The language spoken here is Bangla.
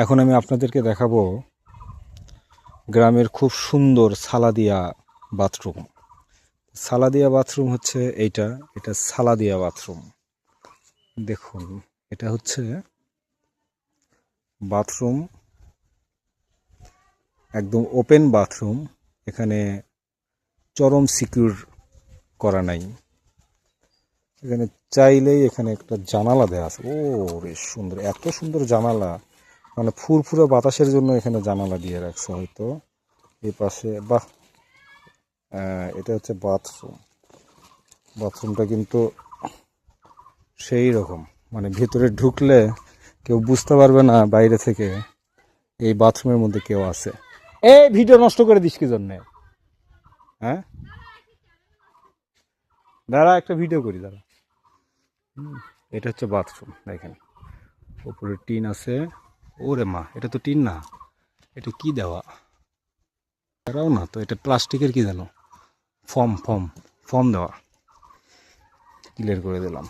এখন আমি আপনাদেরকে দেখাবো গ্রামের খুব সুন্দর সালাদিয়া বাথরুম। সালাদিয়া বাথরুম হচ্ছে এটা সালাদিয়া বাথরুম। দেখুন, এটা হচ্ছে বাথরুম, একদম ওপেন বাথরুম। এখানে চরম সিকিউর করা নাই। এখানে চাইলেই এখানে একটা জানালা দেওয়া আছে। ও রে সুন্দর, এত সুন্দর জানালা, মানে ফুরফুরে বাতাসের জন্য এখানে জানালা দিয়ে রাখছে হয়তো। এই পাশে বাহ, এটা হচ্ছে বাথরুম। বাথরুমটা কিন্তু সেই রকম, মানে ভেতরে ঢুকলে কেউ বুঝতে পারবে না বাইরে থেকে এই বাথরুমের মধ্যে কেউ আছে। এই ভিডিও নষ্ট করে দিস কি জন্যে? হ্যাঁ, দাঁড়া, একটা ভিডিও করি, দাঁড়া। এটা হচ্ছে বাথরুম, দেখেন উপরে টিন আছে। ওরে মা, এটা তো টিন না, এটা কি দেওয়া? এটাও না তো, এটা প্লাস্টিকের কি জানো, ফর্ম ফর্ম ফর্ম দেওয়া। ক্লিয়ার করে দিলাম।